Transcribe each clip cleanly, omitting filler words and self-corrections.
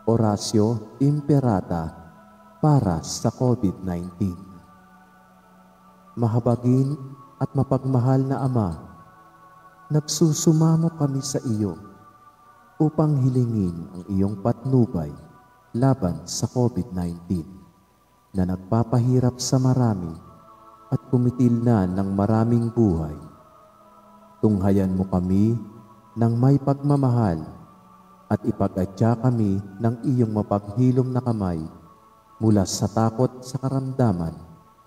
Oratio Imperata para sa COVID-19. Mahabagin at mapagmahal na Ama, nagsusumamo kami sa iyo upang hilingin ang iyong patnubay laban sa COVID-19 na nagpapahirap sa marami at kumitil na ng maraming buhay. Tunghayan mo kami ng may pagmamahal at ipag-atya kami ng iyong mapaghilom na kamay mula sa takot sa karamdaman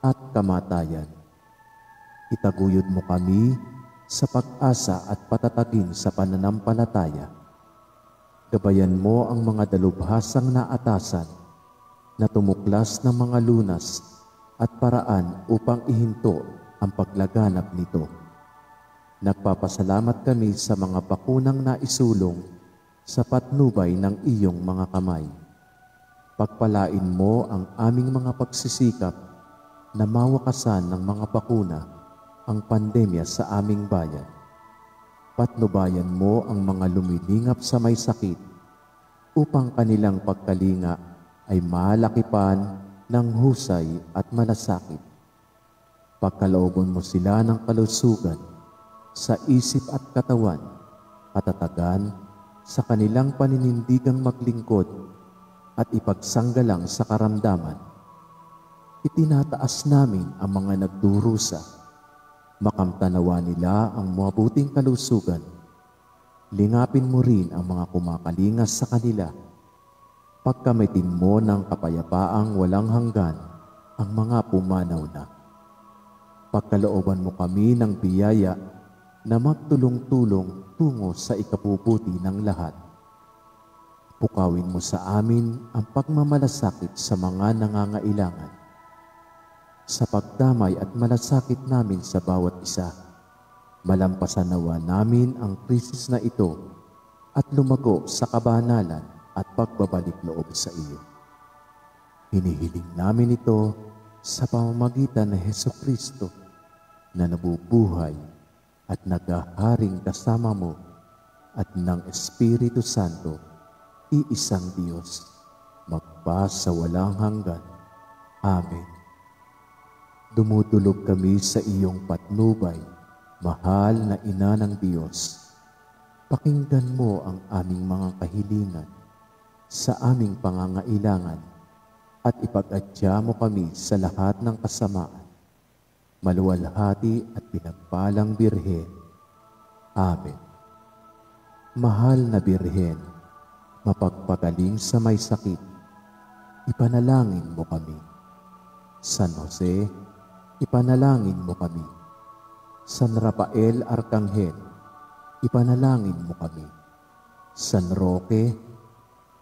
at kamatayan. Itaguyod mo kami sa pag-asa at patatagin sa pananampalataya. Gabayan mo ang mga dalubhasang naatasan na tumuklas ng mga lunas at paraan upang ihinto ang paglaganap nito. Nagpapasalamat kami sa mga bakunang naisulong sa patnubay ng iyong mga kamay. Pagpalain mo ang aming mga pagsisikap na mawakasan ng mga bakuna ang pandemya sa aming bayan. Patnubayan mo ang mga lumilingap sa may sakit upang kanilang pagkalinga ay malakipan ng husay at malasakit. Pagkalooban mo sila ng kalusugan sa isip at katawan, katatagan sa kanilang paninindigang maglingkod at ipagsanggalang sa karamdaman. Itinataas namin ang mga nagdurusa. Makamtanawa nila ang mabuting kalusugan. Lingapin mo rin ang mga kumakalingas sa kanila. Pagkamitin mo ng kapayapaang walang hanggan ang mga pumanaw na. Pagkalooban mo kami ng biyaya na magtulong-tulong tungo sa ikabubuti ng lahat. Pukawin mo sa amin ang pagmamalasakit sa mga nangangailangan. Sa pagdamay at malasakit namin sa bawat isa, malampasan nawa namin ang krisis na ito at lumago sa kabanalan at pagbabalik loob sa iyo. Hinihiling namin ito sa pamamagitan ng Hesukristo na nabubuhay at naghaharing kasama mo at ng Espiritu Santo, iisang Diyos, magpa sa walang hanggan. Amen. Dumudulog kami sa iyong patnubay, mahal na Ina ng Diyos. Pakinggan mo ang aming mga kahilingan sa aming pangangailangan at ipag-atya mo kami sa lahat ng kasamaan. Maluwalhati at pinagpalang Birhen. Amen. Mahal na Birhen, mapagpagaling sa may sakit, ipanalangin mo kami. San Jose, ipanalangin mo kami. San Rafael Arcangel, ipanalangin mo kami. San Roque,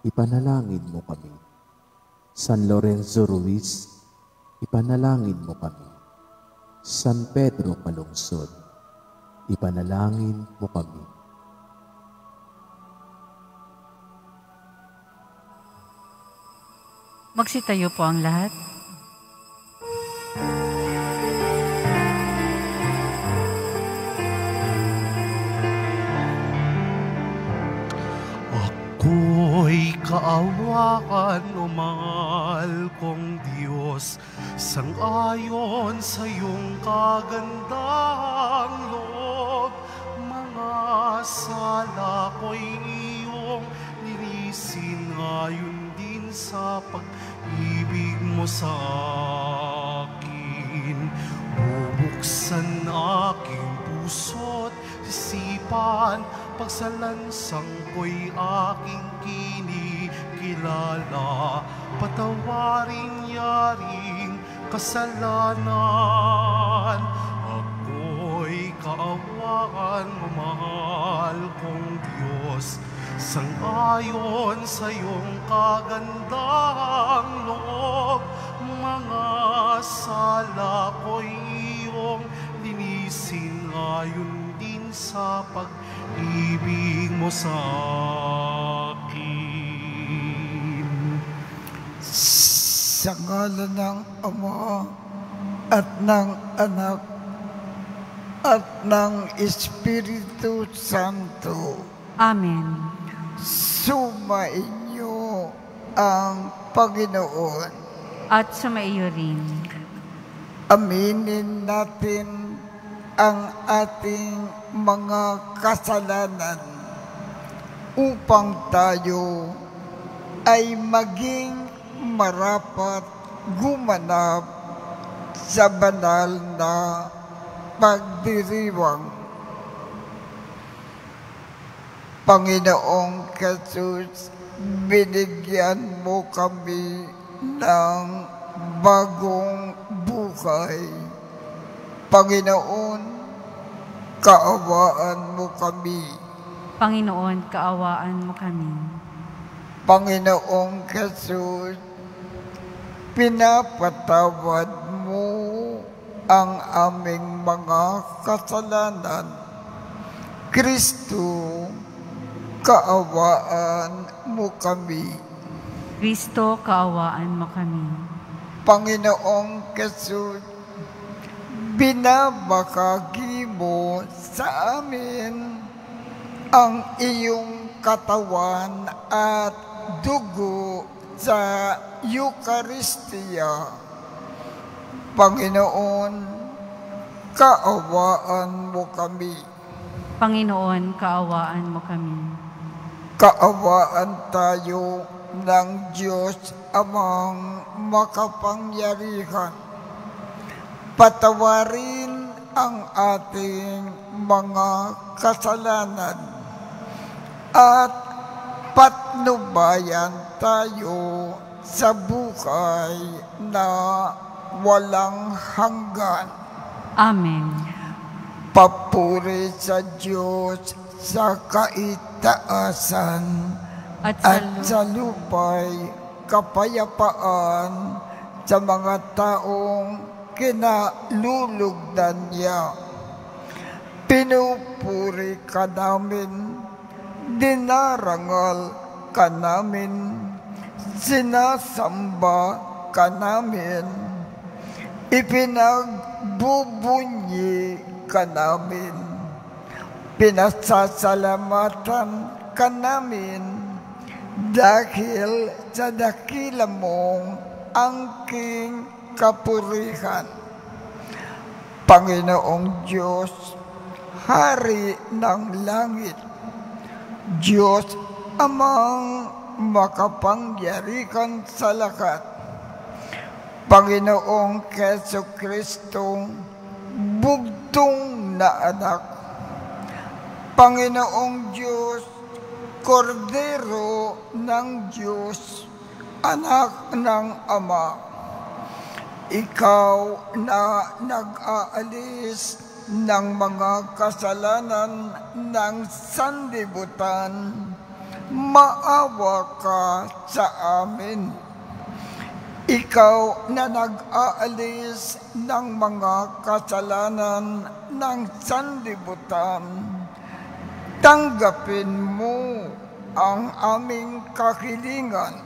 ipanalangin mo kami. San Lorenzo Ruiz, ipanalangin mo kami. San Pedro Calungsod, ipanalangin mo kami. Magsitayo po ang lahat. Ako'y kaawakan, o mahal kong Diyos, sang-ayon sa iyong kagandang loob. Mga sala ko'y iyong nilisin, ayon din sa pag-ibig mo sa akin. Bubuksan aking puso't isipan, pagsalansang ko'y aking kinikilala. Patawarin yaring kasalanan. Ako'y kaawakan, o mahal kong Diyos, sang-ayon sa iyong kagandang loob. Mga sala ko'y iyong linisin, ayon din sa pag-ibig mo sa akin. Sa ngalan ng Ama at ng Anak at ng Espiritu Santo. Amen. Sumainyo ang Panginoon. At sumaiyo rin. Aminin natin ang ating mga kasalanan upang tayo ay maging marapat gumanap sa banal na pagdiriwang. Panginoong Jesus, binigyan mo kami ng bagong buhay. Panginoon, kaawaan mo kami. Panginoon, kaawaan mo kami. Panginoong Jesus, pinapatawad mo ang aming mga kasalanan. Kristo, kaawaan mo kami. Kristo, kaawaan mo kami. Panginoong Jesus, binabahagi mo sa amin ang iyong katawan at dugo sa Eucharistia. Panginoon, kaawaan mo kami. Panginoon, kaawaan mo kami. Kaawaan tayo ng Diyos Amang makapangyarihan. Patawarin ang ating mga kasalanan at patnubayan tayo sa buhay na walang hanggan. Amen. Papuri sa Diyos sa kaitaasan At sa lupay kapayapaan sa mga taong kinalulugdan niya. Pinupuri ka namin, dinarangal ka namin, sinasamba ka namin, ipinagbubunyi ka namin, pinasasalamatan ka namin dahil sa dakila mong angking kapurihan. Panginoong Diyos, Hari ng langit, Diyos Amang makapangyarihan sa lahat, Panginoong Keso Kristo, bugtong na anak, Panginoong Diyos, Kordero ng Diyos, anak ng Ama, ikaw na nag-aalis ng mga kasalanan ng sanlibutan, maawa ka sa amin. Ikaw na nag-aalis ng mga kasalanan ng sanlibutan, tanggapin mo ang aming kahilingan.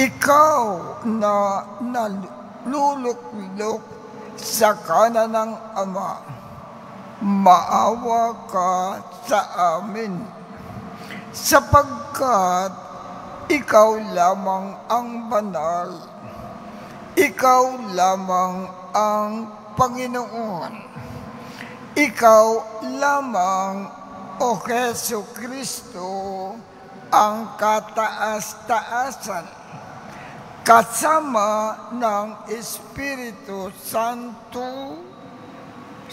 Ikaw na naluluklok sa kanan ng Ama, maawa ka sa amin, sapagkat ikaw lamang ang banal, ikaw lamang ang Panginoon, ikaw lamang, O Jesu Kristo, ang kataas-taasan, kasama ng Espiritu Santo,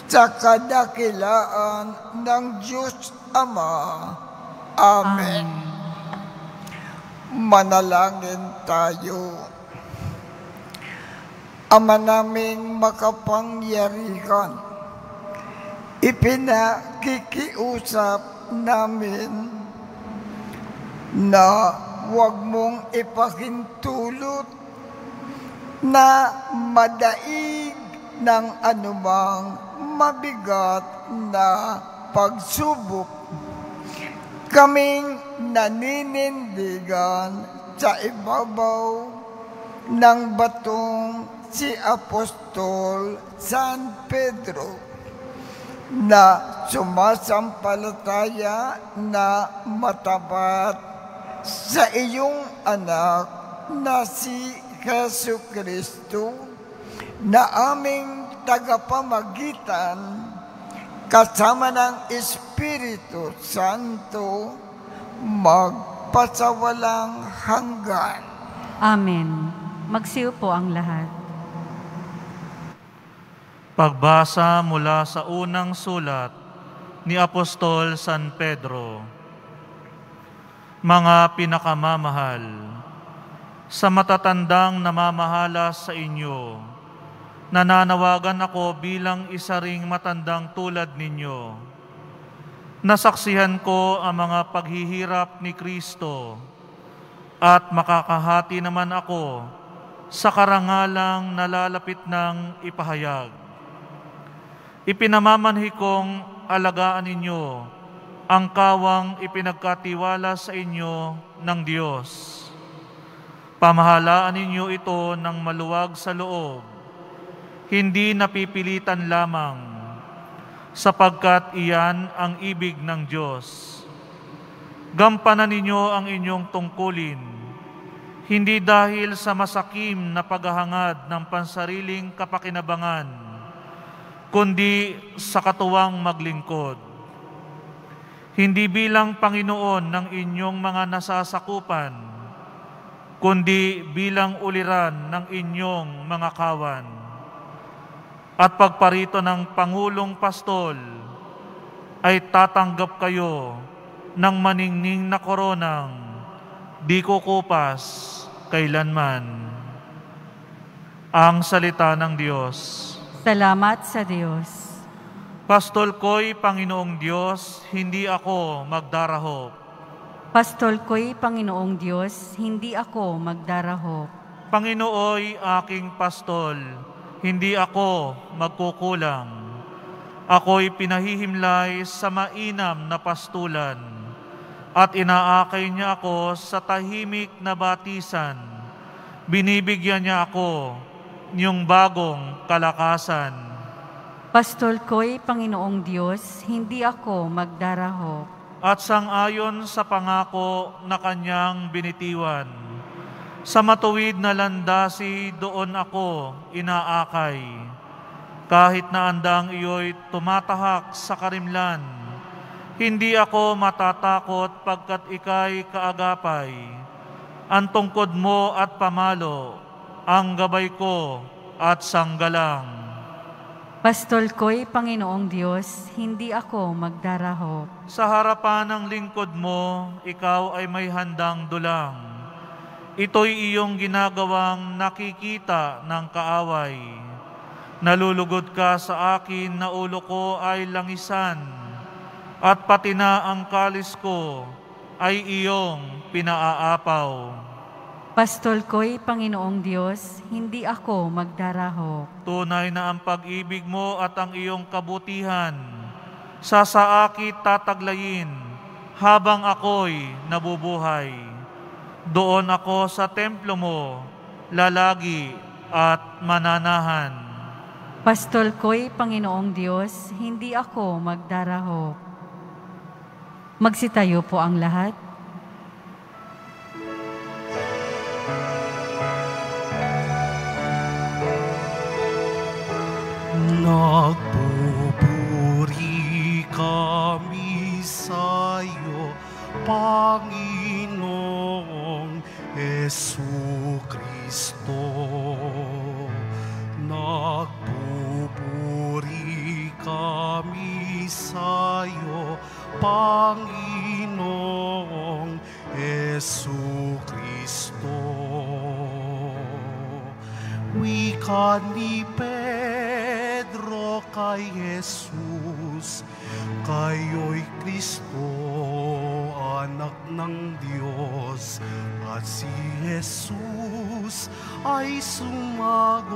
sa kadakilaan ng Diyos Ama. Amen. Manalangin tayo. Ama naming makapangyarihan, ipinakikiusap namin na huwag mong ipahintulot na madaig ng anumang mabigat na pagsubok. Kaming naninindigan sa ibabaw ng batong si Apostol San Pedro na sumasampalataya na matapat sa iyong anak na si Jesucristo na aming tagapamagitan kasama ng Espiritu Santo magpasawalang hanggan. Amen. Magsiupo ang lahat. Pagbasa mula sa unang sulat ni Apostol San Pedro. Mga pinakamamahal, sa matatandang namamahala sa inyo, nananawagan ako bilang isa ring matandang tulad ninyo. Nasaksihan ko ang mga paghihirap ni Kristo at makakahati naman ako sa karangalang nalalapit ng ipahayag. Ipinamamanhi kong alagaan ninyo ang kawang ipinagkatiwala sa inyo ng Diyos. Pamahalaan ninyo ito ng maluwag sa loob, hindi napipilitan lamang, sapagkat iyan ang ibig ng Diyos. Gampanan ninyo ang inyong tungkulin, hindi dahil sa masakim na paghahangad ng pansariling kapakinabangan, kundi sa katuwang maglingkod. Hindi bilang Panginoon ng inyong mga nasasakupan, kundi bilang uliran ng inyong mga kawan. At pagparito ng Pangulong Pastol, ay tatanggap kayo ng maningning na koronang di kukupas kailanman. Ang salita ng Diyos. Salamat sa Diyos. Pastol ko'y Panginoong Diyos, hindi ako magdarahop. Pastol ko'y Panginoong Diyos, hindi ako magdarahop. Panginooy aking pastol, hindi ako magkukulang. Ako'y pinahihimlay sa mainam na pastulan, at inaakay niya ako sa tahimik na batisan. Binibigyan niya ako niyong bagong kalakasan. Pastol ko'y Panginoong Diyos, hindi ako magdarahop. At sang-ayon sa pangako na kanyang binitiwan, sa matuwid na landasi doon ako inaakay. Kahit na andang iyo'y tumatahak sa karimlan, hindi ako matatakot pagkat ika'y kaagapay. Ang tungkod mo at pamalo, ang gabay ko at sanggalang. Pastol ko'y Panginoong Diyos, hindi ako magdarahop. Sa harapan ng lingkod mo, ikaw ay may handang dulang. Ito'y iyong ginagawang nakikita ng kaaway. Nalulugod ka sa akin na ulo ko ay langisan, at pati na ang kalis ko ay iyong pinaaapaw. Pastol ko'y Panginoong Diyos, hindi ako magdarahop. Tunay na ang pag-ibig mo at ang iyong kabutihan, sa saakit tataglayin habang ako'y nabubuhay. Doon ako sa templo mo, lalagi at mananahan. Pastol ko'y Panginoong Diyos, hindi ako magdarahop. Magsitayo po ang lahat. Nagpupuri kami sa'yo, Panginoong Jesucristo. Nagpupuri kami sa'yo, Panginoong Jesucristo. Wika ni Pedro kay Jesus, kayo'y Kristo, anak ng Diyos, at si Jesus ay sumagot.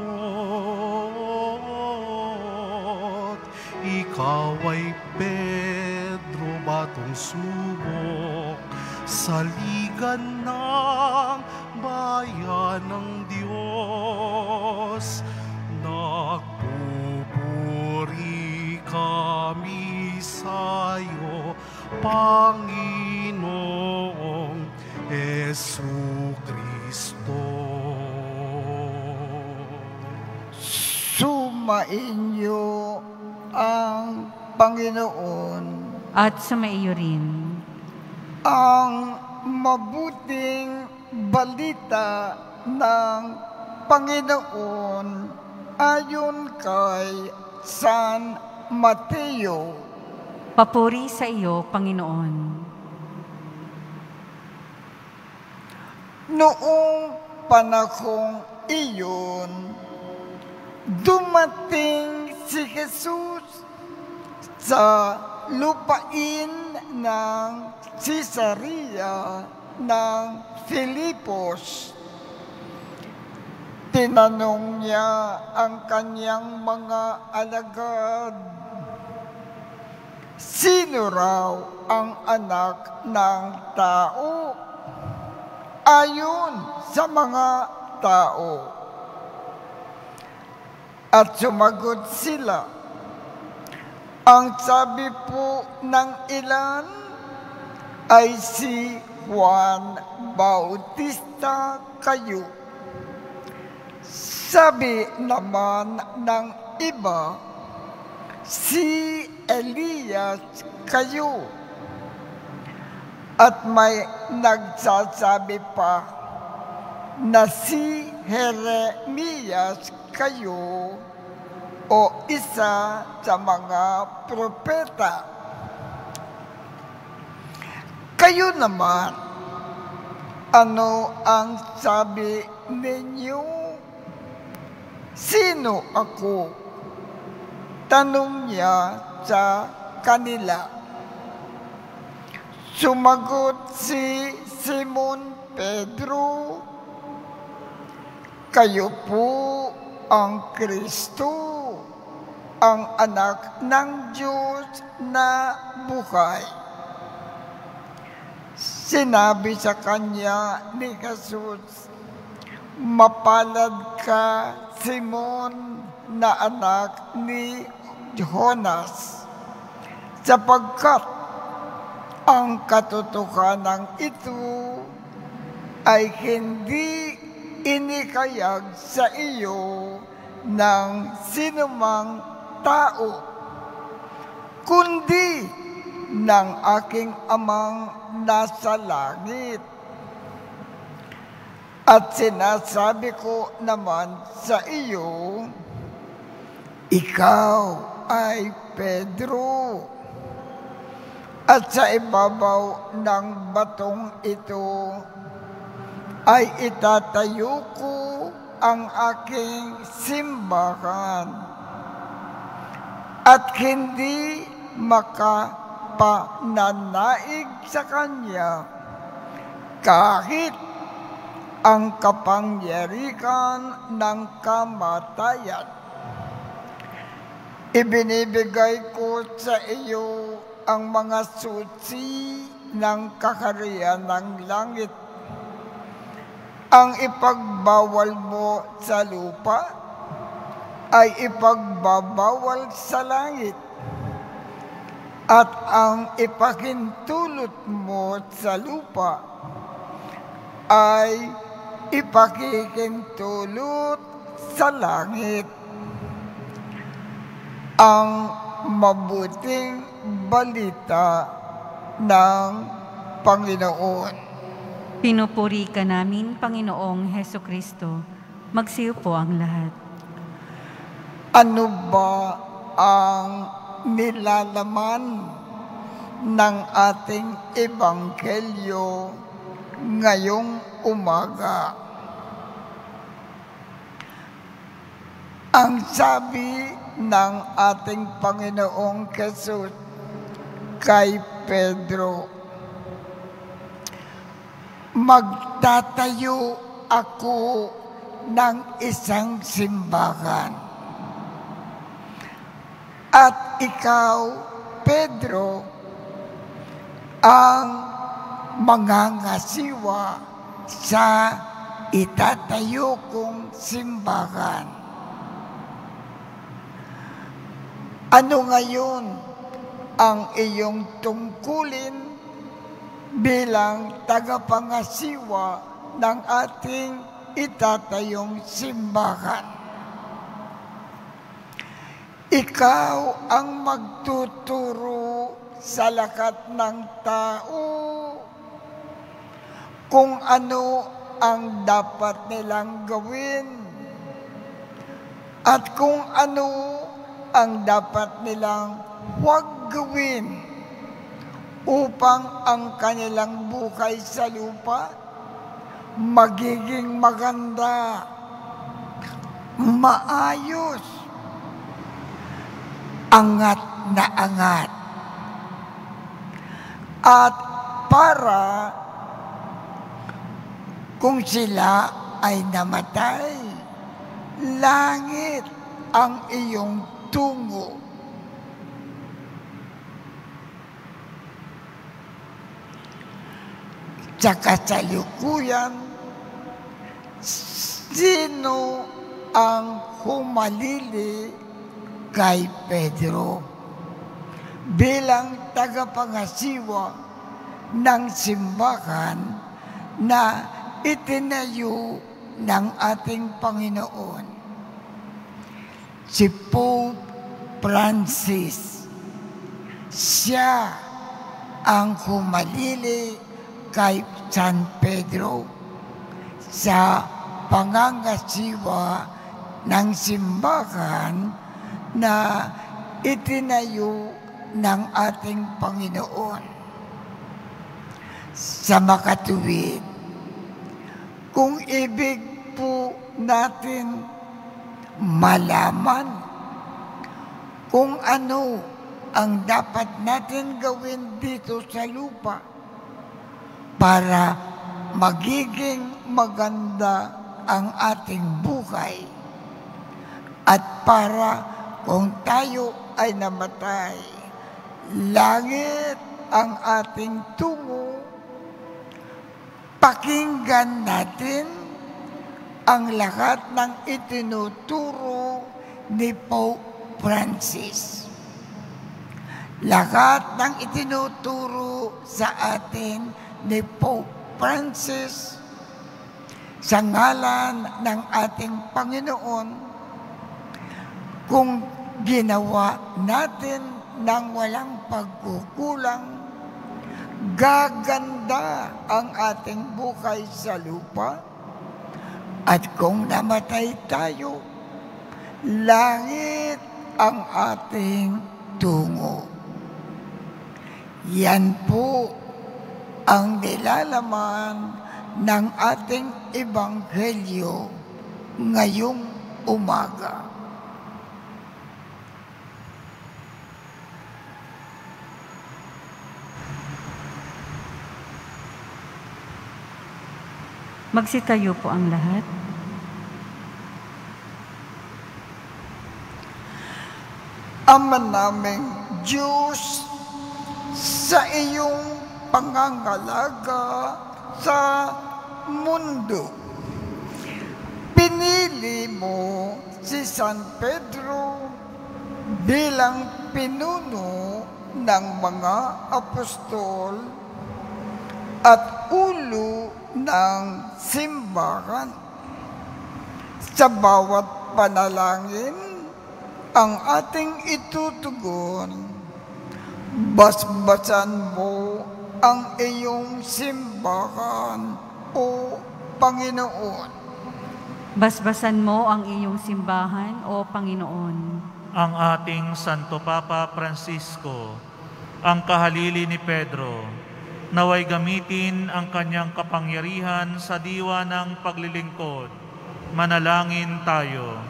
Ikaw ay Pedro, batong subok, saligan ng bayan ng Diyos. Nagpupuri kami sa'yo, Panginoong sumainyo ang Panginoon. At sumaiyo rin. Ang mabuting balita ng Panginoon ayon kay San Mateo. Papuri sa iyo, Panginoon. Noong panahong iyon, dumating si Jesus sa lupain ng Cesarea ng Filipos. Tinanong niya ang kanyang mga alagad, sino raw ang anak ng tao? Ayon sa mga tao. At sumagot sila, ang sabi po ng ilan ay si Juan Bautista kayo. Sabi naman ng iba, si Elias kayo. At may nagsasabi pa na si Jeremias kayo o isa sa mga propeta. Kayo naman, ano ang sabi ninyo? Sino ako? Tanong niya sa kanila. Sumagot si Simon Pedro, kayo po ang Kristo, ang anak ng Diyos na buhay. Sinabi sa kanya ni Jesus, mapalad ka, Simon, na anak ni Jonas, sapagkat ang katotohanan ito ay hindi inikayag sa iyo ng sinumang tao, kundi ng aking amang nasa langit. At sinasabi ko naman sa iyo, ikaw ay Pedro, at sa ibabaw ng batong ito ay itatayo ko ang aking simbahan, at hindi makapananaig sa kanya kahit ang kapangyarihan ng kamatayan. Ibinibigay ko sa iyo ang mga susi ng kaharian ng langit. Ang ipagbawal mo sa lupa ay ipagbabawal sa langit, at ang ipakintulot mo sa lupa ay ipakikintulot sa langit. Ang mabuting balita ng Panginoon. Pinupuri ka namin, Panginoong Hesukristo. Magsiyo po ang lahat. Ano ba ang nilalaman ng ating ebanghelyo ngayong umaga? Ang sabi ng ating Panginoong Jesus kay Pedro, magtatayo ako ng isang simbahan. At ikaw, Pedro, ang mangangasiwa sa itatayo kong simbahan. Ano ngayon ang iyong tungkulin bilang tagapangasiwa ng ating itatayong simbahan? Ikaw ang magtuturo sa lahat ng tao kung ano ang dapat nilang gawin at kung ano ang dapat nilang huwag gawin upang ang kanilang buhay sa lupa magiging maganda, maayos, angat na angat. At para kung sila ay namatay, langit ang iyong tungo. Sa kasalukuyan, sino ang humalili kay Pedro bilang tagapangasiwa ng simbahan na itinayo ng ating Panginoon? Si Pope Francis. Siya ang humalili kay San Pedro sa pangangasiwa ng simbahan na itinayo ng ating Panginoon. Sa makatuwid, kung ibig po natin malaman kung ano ang dapat natin gawin dito sa lupa para magiging maganda ang ating buhay at para kung tayo ay namatay, langit ang ating tungo, pakinggan natin ang lahat ng itinuturo ni Pope Francis. Lahat ng itinuturo sa atin ni Pope Francis sa ngalan ng ating Panginoon, kung ginawa natin ng walang pagkukulang, gaganda ang ating buhay sa lupa. At kung namatay tayo, langit ang ating tungo. Yan po ang nilalaman ng ating ebanghelyo ngayong umaga. Magsitayo po ang lahat. Ama naming Diyos, sa iyong pangangalaga sa mundo, pinili mo si San Pedro bilang pinuno ng mga apostol at ulo ng simbahan. Sa bawat panalangin ang ating itutugon, basbasan mo ang iyong simbahan, O Panginoon. Basbasan mo ang iyong simbahan, O Panginoon. Ang ating Santo Papa Francisco, ang kahalili ni Pedro, naway gamitin ang kanyang kapangyarihan sa diwa ng paglilingkod. Manalangin tayo.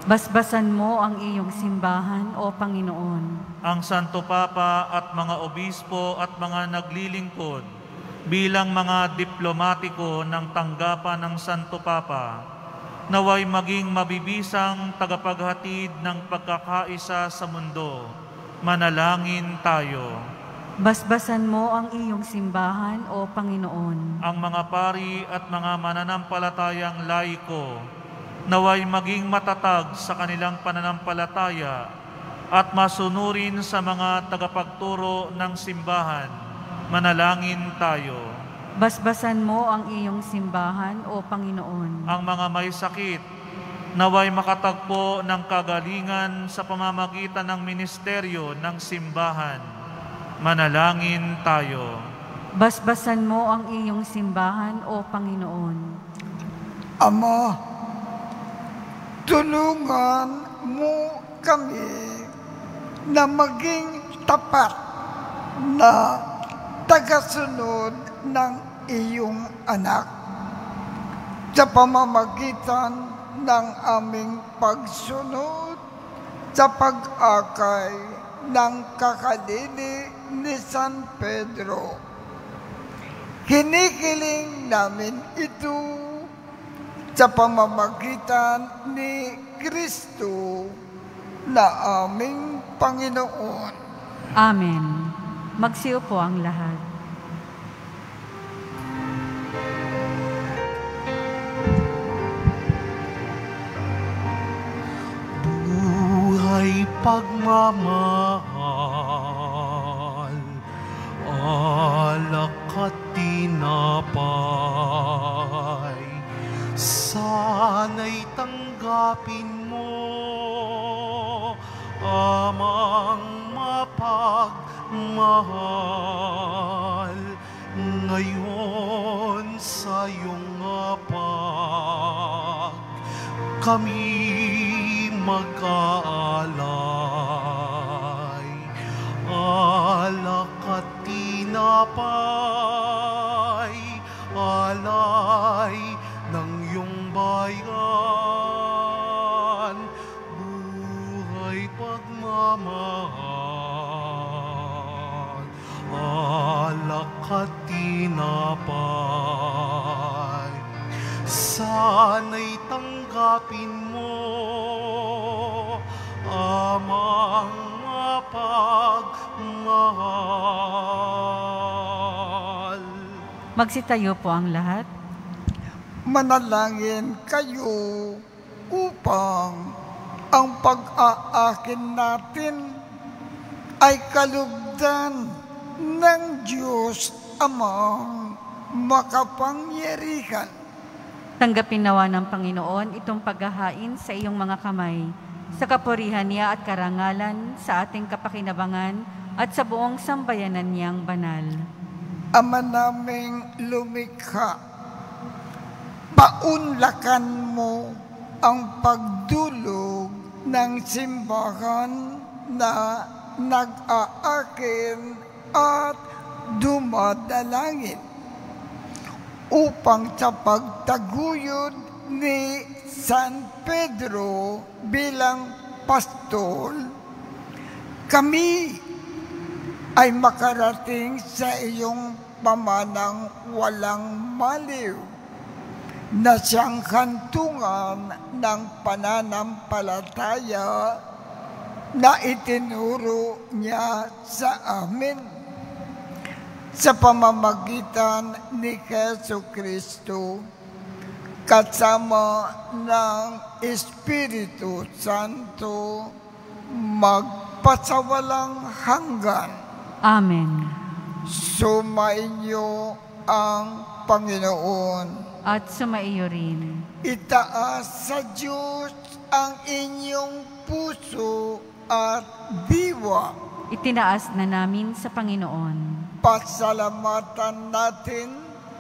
Basbasan mo ang iyong simbahan, O Panginoon. Ang Santo Papa at mga obispo at mga naglilingkod bilang mga diplomatiko ng tanggapan ng Santo Papa, naway maging mabibisang tagapaghatid ng pagkakaisa sa mundo. Manalangin tayo. Basbasan mo ang iyong simbahan, O Panginoon. Ang mga pari at mga mananampalatayang laiko, naway maging matatag sa kanilang pananampalataya at masunurin sa mga tagapagturo ng simbahan. Manalangin tayo. Basbasan mo ang iyong simbahan, O Panginoon. Ang mga may sakit, naway makatagpo ng kagalingan sa pamamagitan ng ministeryo ng simbahan. Manalangin tayo. Basbasan mo ang iyong simbahan, O Panginoon. Ama, tulungan mo kami na maging tapat na tagasunod ng iyong anak sa pamamagitan ng aming pagsunod sa pag-akay ng kakalili ni San Pedro. Hinihiling namin ito sa pamamagitan ni Kristo na aming Panginoon. Amen. Magsiupo ang lahat. Buhay pagmamahal, alak at tinapay, sana'y tanggapin mo, amang mapagmahal, ngayon sa iyong apag, kami mag-aalay, alak at tinapay, alay ng iyong bayan, buhay pagmamahal, alak at tinapay, sana'y tanggapin mo, amang mapagmahal. Magsitayo po ang lahat. Manalangin kayo upang ang pag-aakin natin ay kalugdan ng Diyos Amang makapangyarihan. Tanggapin nawa ng Panginoon itong paghahain sa iyong mga kamay, sa kapurihan niya at karangalan, sa ating kapakinabangan at sa buong sambayanan niyang banal. Ama naming lumikha, paunlakan mo ang pagdulog ng simbahan na nag-aakin at dumadalangin upang sa pagtaguyod ni San Pedro bilang pastol, kami ay makarating sa iyong pamanang walang maliw na siyang kantungan ng pananampalataya na itinuro niya sa amin sa pamamagitan ni Jesucristo kasama ng Espiritu Santo magpasawalang hanggan. Amen. Sumainyo ang Panginoon. At sumaiyo rin. Itaas sa Diyos ang inyong puso at diwa. Itinaas na namin sa Panginoon. Pasalamatan natin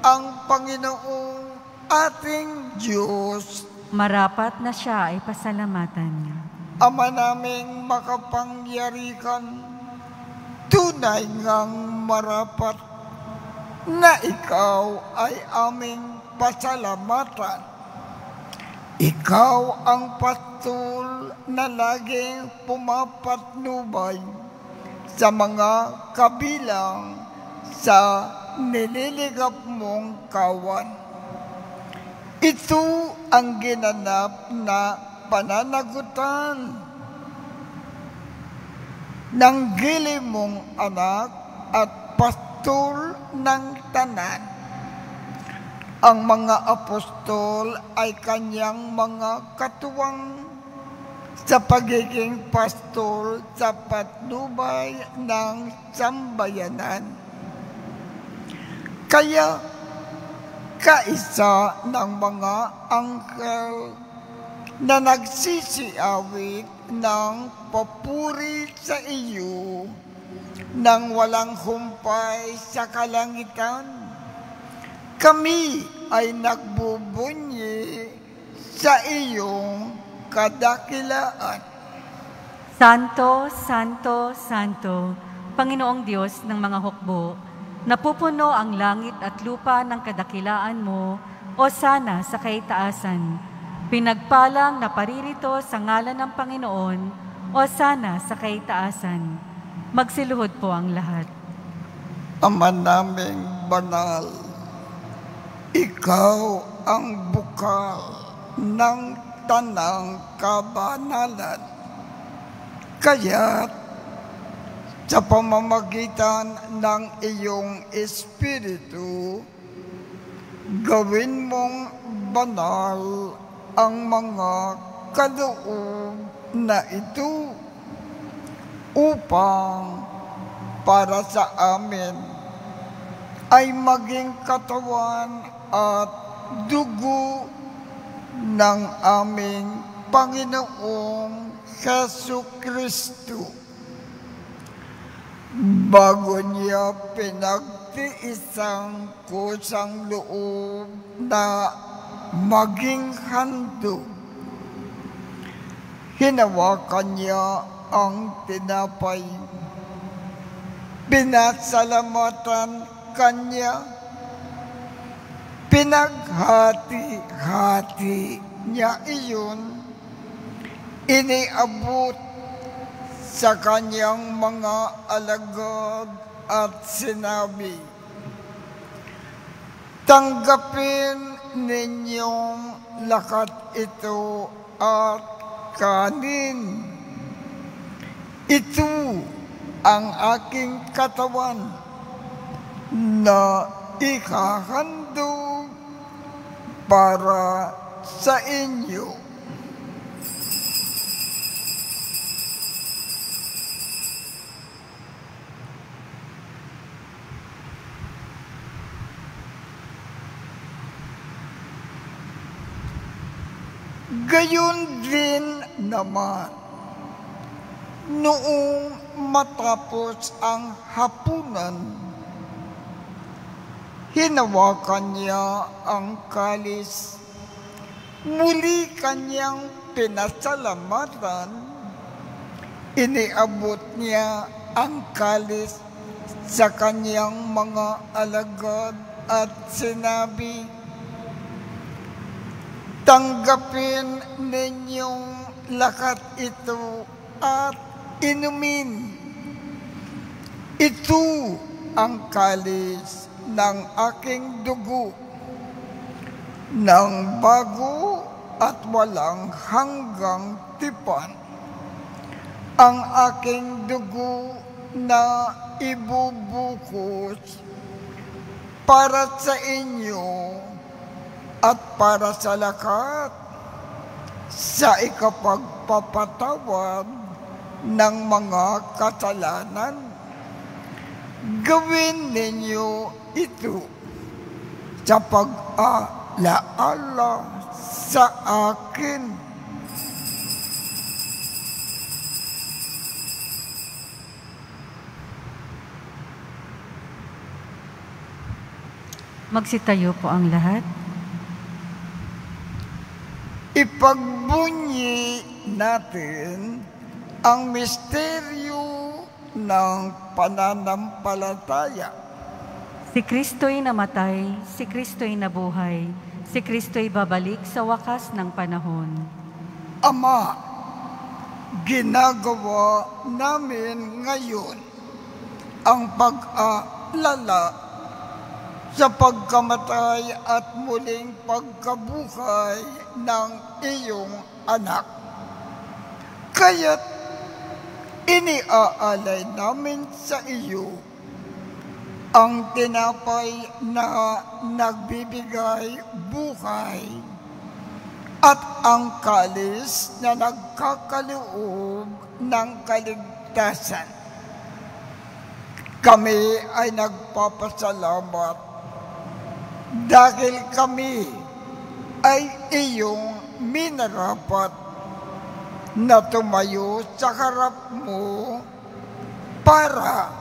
ang Panginoong ating Diyos. Marapat na siya ay pasalamatan. Ama naming makapangyarihan, tunay ngang marapat na ikaw ay aming pasalamatan. Ikaw ang pastol na laging pumapatnubay sa mga kabilang sa nililigap mong kawan. Ito ang ginanap na pananagutan ng gilim mong anak at pastol ng tanan. Ang mga apostol ay kanyang mga katuwang sa pagiging pastol sa patnubay ng sambayanan. Kaya kaisa ng mga angkel na nagsisiawit ng papuri sa iyo nang walang humpay sa kalangitan. Kami ay nagbubunyi sa iyong kadakilaan. Santo, Santo, Santo, Panginoong Diyos ng mga hukbo, napupuno ang langit at lupa ng kadakilaan mo, o sana sa kaitaasan. Pinagpalang na paririto sa ngalan ng Panginoon, o sana sa kaitaasan. Magsiluhod po ang lahat. Ama naming banal, ikaw ang bukal ng tanang kabanalan. Kaya't sa pamamagitan ng iyong Espiritu, gawin mong banal ang mga kaloob na ito upang para sa amin ay maging katawan at dugo ng aming Panginoong Jesucristo. Bago niya pinagtiisang kusang loob na maging handog, hinawakan niya ang tinapay. Pinasalamatan kanya, pinaghati-hati niya iyon, iniabot sa kanyang mga alagad at sinabi, tanggapin ninyong lakat ito at kanin. Ito ang aking katawan na ikahandog para sa inyo. Gayon din naman, noong matapos ang hapunan, hinawakan niya ang kalis, muli kanyang pinasalamatan, iniabot niya ang kalis sa kanyang mga alagad at sinabi, tanggapin ninyong lakat ito at inumin. Ito ang kalis ng aking dugo, ng bago at walang hanggang tipan. Ang aking dugo na ibubukos para sa inyo at para sa lakat sa ikapagpapatawad ng mga kasalanan. Gawin ninyo ito sa pag-alaala sa akin. Magsitayo po ang lahat. Ipagbunyi natin ang misteryo ng pananampalataya. Si Kristo'y namatay, si Kristo'y nabuhay, si Kristo'y babalik sa wakas ng panahon. Ama, ginagawa namin ngayon ang pag-alala sa pagkamatay at muling pagkabuhay ng iyong anak. Kaya't iniaalay namin sa iyo ang tinapay na nagbibigay buhay at ang kalis na nagkakaloob ng kaligtasan. Kami ay nagpapasalamat dahil kami ay iyong minarapat na tumayo sa harap mo para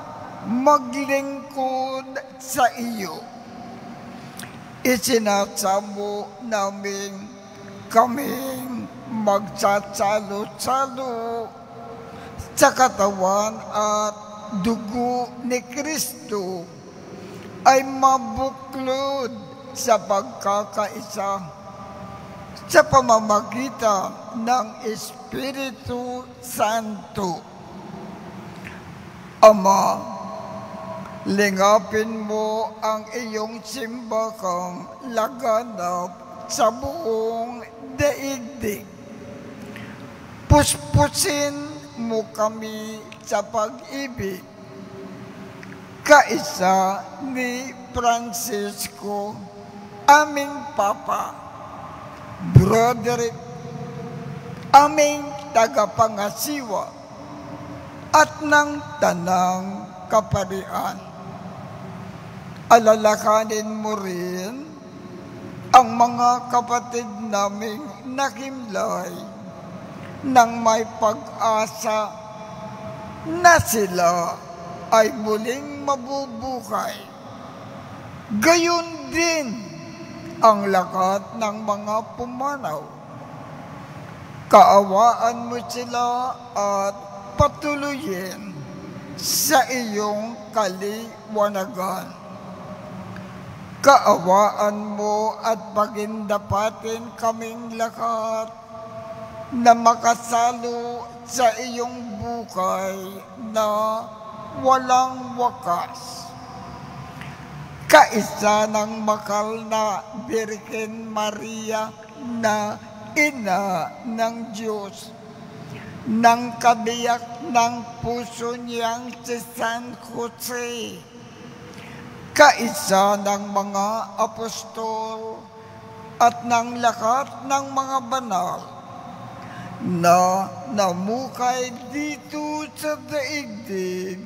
maglingkod sa iyo. Isinasamo namin kaming magsasalo-salo sa katawan at dugo ni Kristo ay mabuklod sa pagkakaisa sa pamamagitan ng Espiritu Santo. Ama, lingapin mo ang iyong simbahang laganap sa buong daigdig. Puspusin mo kami sa pag-ibig, kaisa ni Francisco, aming Papa, Broderick, aming tagapangasiwa, at ng tanang kaparian. Alalakanin mo rin ang mga kapatid naming nakimlay nang may pag-asa na sila ay muling mabubuhay. Gayon din ang lakat ng mga pumanaw. Kaawaan mo sila at patuloyin sa iyong kaliwanagan. Kaawaan mo at pagindapatin kaming lahat na makasalo sa iyong buhay na walang wakas. Kaisa ng makal na Birhen Maria na ina ng Diyos, ng kabiyak ng puso niyang si San Jose, kaisa ng mga apostol at ng lahat ng mga banal na namukay dito sa daigdig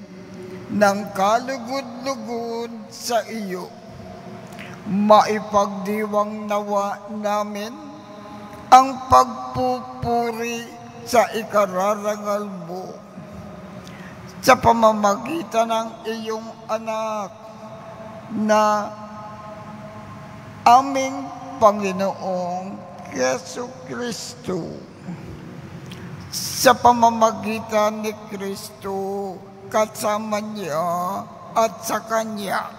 ng kalugod-lugod sa iyo. Maipagdiwang nawa namin ang pagpupuri sa ikararangal mo sa pamamagitan ng iyong anak na aming Panginoong Yesu Kristo. Sa pamamagitan ni Kristo, kasama niya at sa Kanya,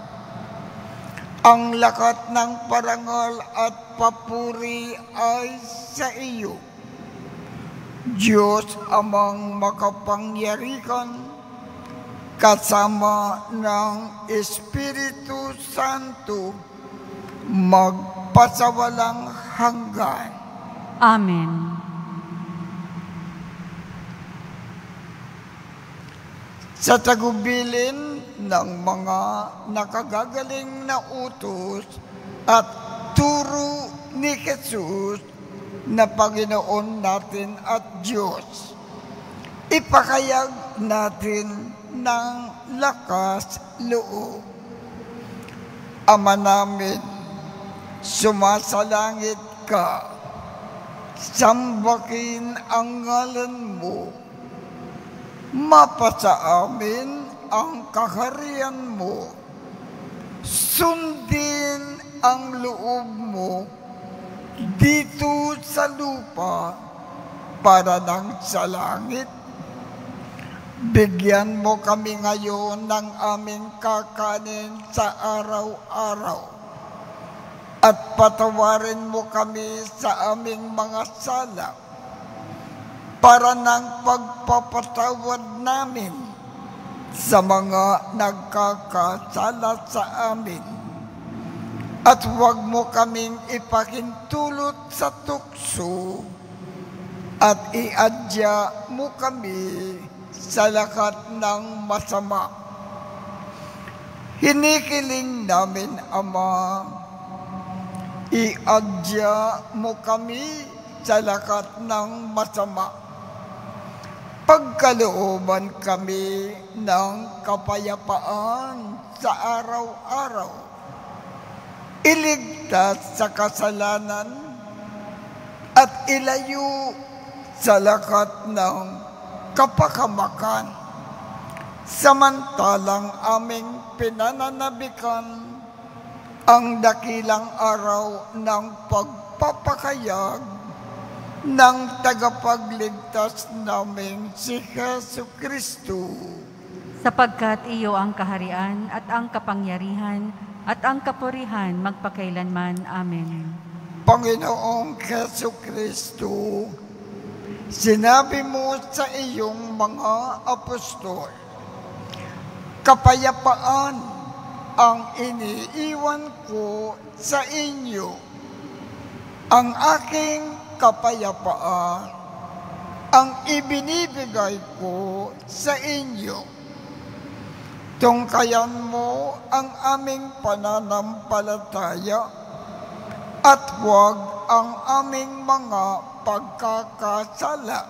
ang lakat ng parangal at papuri ay sa iyo, Diyos amang makapangyarihan, kasama ng Espiritu Santo, magpasawalang hanggan. Amen. Sa tagubilin ng mga nakagagaling na utos at turo ni Jesus na Panginoon natin at Diyos, ipakayag natin ng lakas loob. Ama namin, sumasalangit ka, sambahin ang ngalan mo, mapasa amin ang kaharian mo, sundin ang loob mo dito sa lupa para nang sa langit. Bigyan mo kami ngayon ng aming kakanin sa araw-araw at patawarin mo kami sa aming mga sala para ng pagpapatawad namin sa mga nagkakasala sa amin. At huwag mo kaming ipahintulot sa tukso at iadya mo kami sa lahat ng masama. Hinikiling namin, Ama, iadya mo kami sa lahat ng masama. Pagkalooban kami ng kapayapaan sa araw-araw. Iligtas sa kasalanan at ilayo sa lakat ng kapakamakan. Samantalang aming pinananabikan ang dakilang araw ng pagpapakayag ng tagapagligtas namin si Jesucristo. Sapagkat iyo ang kaharian at ang kapangyarihan at ang kapurihan magpakailanman. Amen. Panginoong Jesucristo, sinabi mo sa iyong mga apostol, kapayapaan ang iniiwan ko sa inyo. Ang aking kapayapaan ang ibinibigay ko sa inyo. Tungkayan mo ang aming pananampalataya at huwag ang aming mga pagkakasala.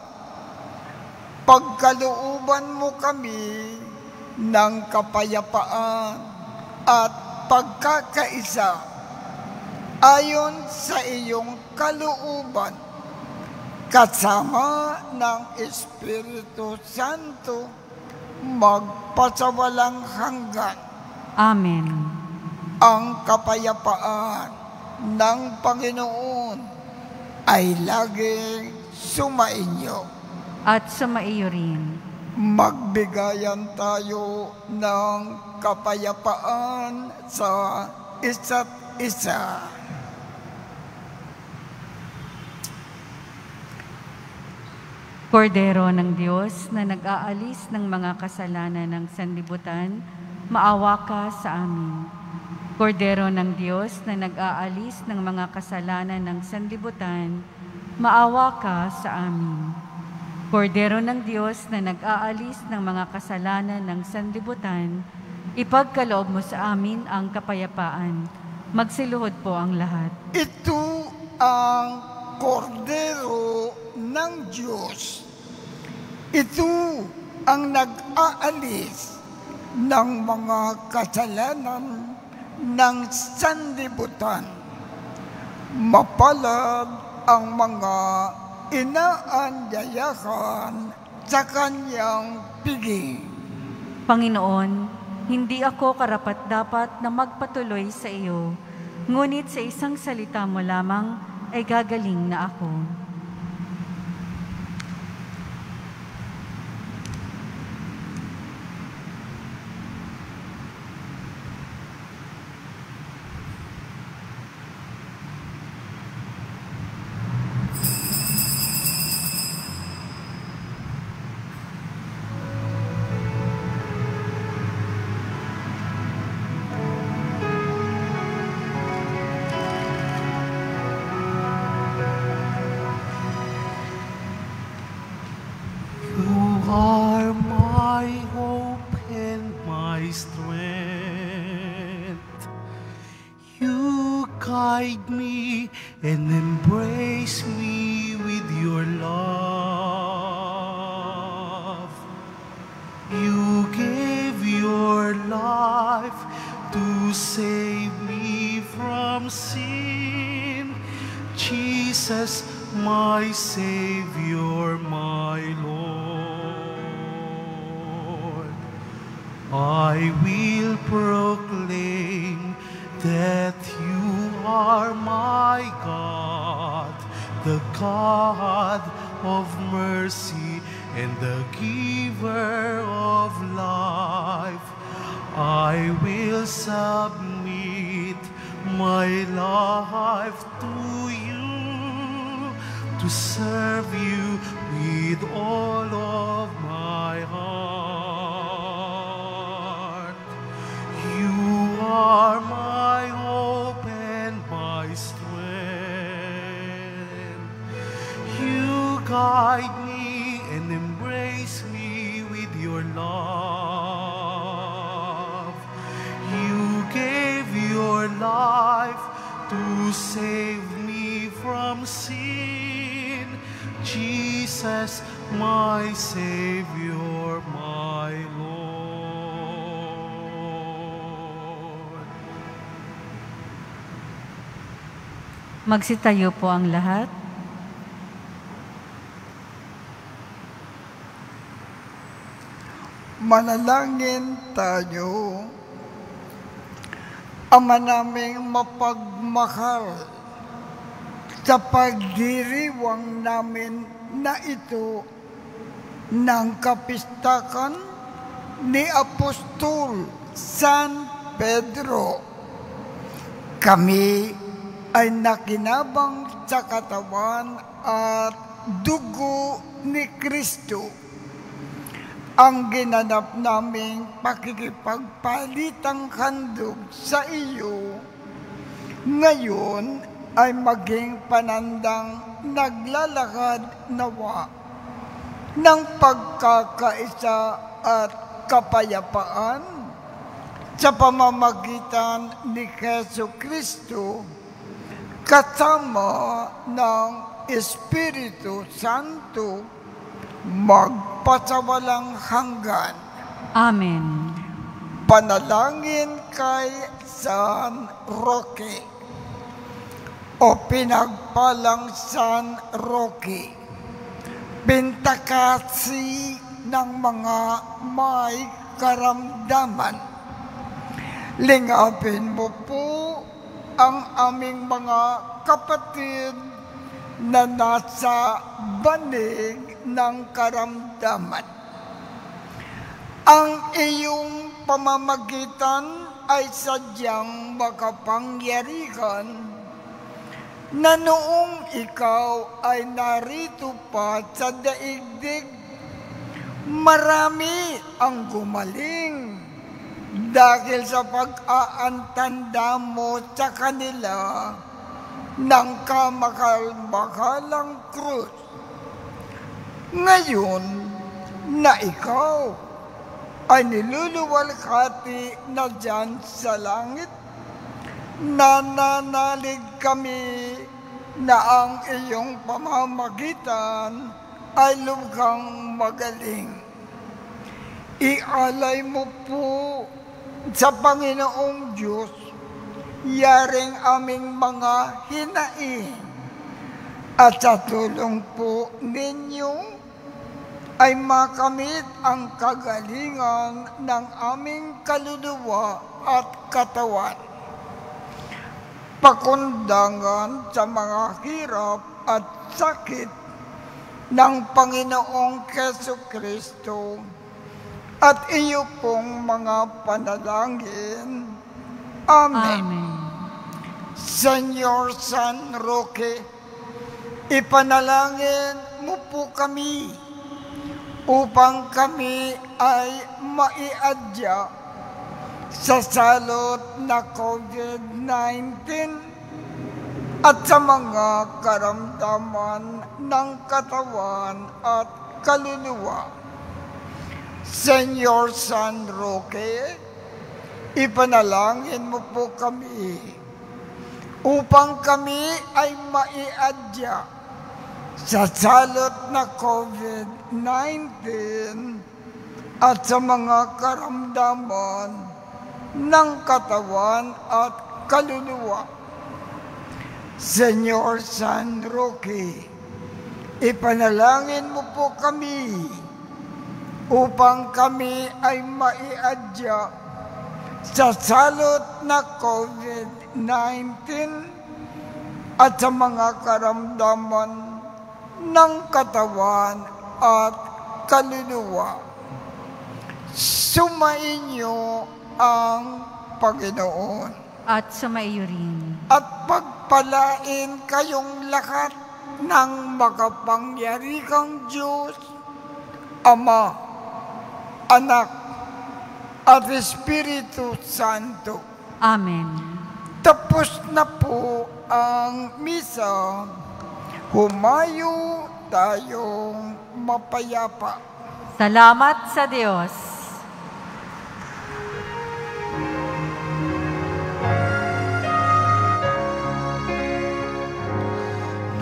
Pagkalooban mo kami ng kapayapaan at pagkakaisa ayon sa iyong kalooban, kasama ng Espiritu Santo, magpasawalang hanggan. Amen. Ang kapayapaan ng Panginoon ay laging sumainyo. At sumaiyo rin. Magbigayan tayo ng kapayapaan sa isa't isa. Kordero ng Diyos na nag-aalis ng mga kasalanan ng sanlibutan, maawa ka sa amin. Kordero ng Diyos na nag-aalis ng mga kasalanan ng sanlibutan, maawa ka sa amin. Kordero ng Diyos na nag-aalis ng mga kasalanan ng sanlibutan, ipagkaloob mo sa amin ang kapayapaan. Magsiluhod po ang lahat. Ito ang Kordero ng Diyos. Ito ang nag-aalis ng mga kasalanan ng sanlibutan. Mapalad ang mga inaanyayahan sa kanyang piging. Panginoon, hindi ako karapat-dapat na magpatuloy sa iyo, ngunit sa isang salita mo lamang ay gagaling na ako. Guide me and embrace me with your love. You gave your life to save me from sin. Jesus, my Savior, my Lord. I will proclaim that you are my God, the God of mercy and the giver of life. I will submit my life to you, to serve you with all of my heart. You are my hope and my strength. You guide me and embrace me with your love. You gave your life to save me from sin. Jesus, my Savior, my Lord. Magsitayo po ang lahat. Manalangin tayo. Ama naming mapagmahal, sa pagdiriwang namin na ito ng kapistakan ni Apostol San Pedro, kami ay nakinabang sa katawan at dugo ni Kristo. Ang ginanap naming pakikipagpalitang handog sa iyo, ngayon ay maging panandang naglalakad nawa ng pagkakaisa at kapayapaan sa pamamagitan ni Jesu Kristo kasama ng Espiritu Santo magpasawalang hanggan. Amen. Panalangin kay San Roque. O pinagpalang San Roque, pintakasi ng mga may karamdaman, lingapin mo po ang aming mga kapatid na nasa banig ng karamdaman. Ang iyong pamamagitan ay sadyang makapangyarihan na noong ikaw ay narito pa sa daigdig, marami ang gumaling dahil sa pag-aantanda mo sa kanila ng kamakal-makalang krus. Ngayon na ikaw ay niluluwalhati na dyan sa langit, nananalig kami na ang iyong pamamagitan ay lubhang magaling. Ialay mo po sa Panginoong Diyos yaring aming mga hinain, at sa tulong po ninyo ay makamit ang kagalingan ng aming kaluluwa at katawan. Pakundangan sa mga hirap at sakit ng Panginoong Jesu Kristo at iyo pong mga panalangin. Amen. Amen. Senyor San Roque, ipanalangin mo po kami upang kami ay maiadya sa salot na COVID-19 at sa mga karamdaman ng katawan at kaluluwa. Senyor San Roque, ipanalangin mo po kami upang kami ay maiadya sa salot na COVID-19 at sa mga karamdaman ng katawan at kaluluwa. Senyor San Roque, ipanalangin mo po kami upang kami ay maiadya sa salot na COVID-19 at sa mga karamdaman ng katawan at kaluluwa. Sumainyo ang Panginoon. At sumaiyo rin. At pagpalain kayong lahat ng makapangyarihang Diyos, Ama, Anak, at Espiritu Santo. Amen. Tapos na po ang misa. Humayo tayong mapayapa. Salamat sa Diyos.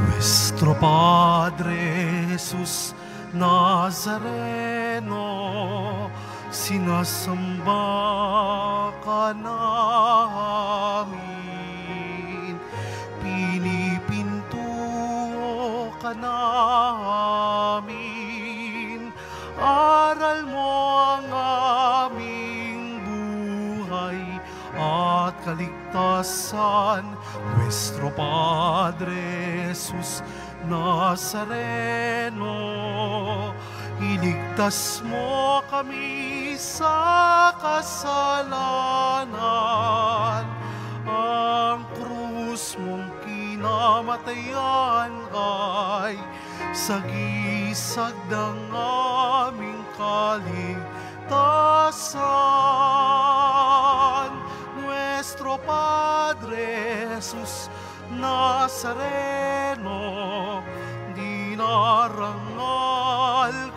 Nuestro Padre Jesus Nazareno, sinasamba ka namin, pinipinto ka namin, aral mo ang kaligtasan, Nuestro Padre Jesus Nazareno, iligtas mo kami sa kasalanan. Ang krus mong kinamatayan ay sagisag ng aming kaligtasan. Nuestro Padre Jesus Nazareno, dinarangal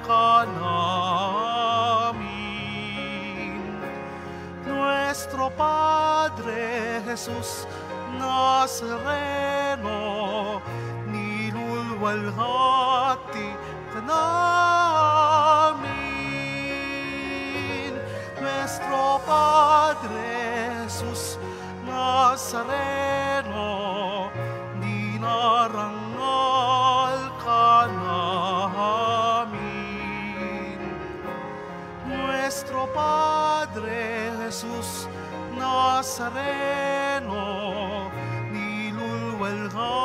ka namin. Nuestro Padre Jesus Nazareno, nilulwalhati ka namin. Nuestro Padre Jesus Nazareno, dinarangal ka namin. Nuestro Padre Jesus Nazareno, nilulwalhati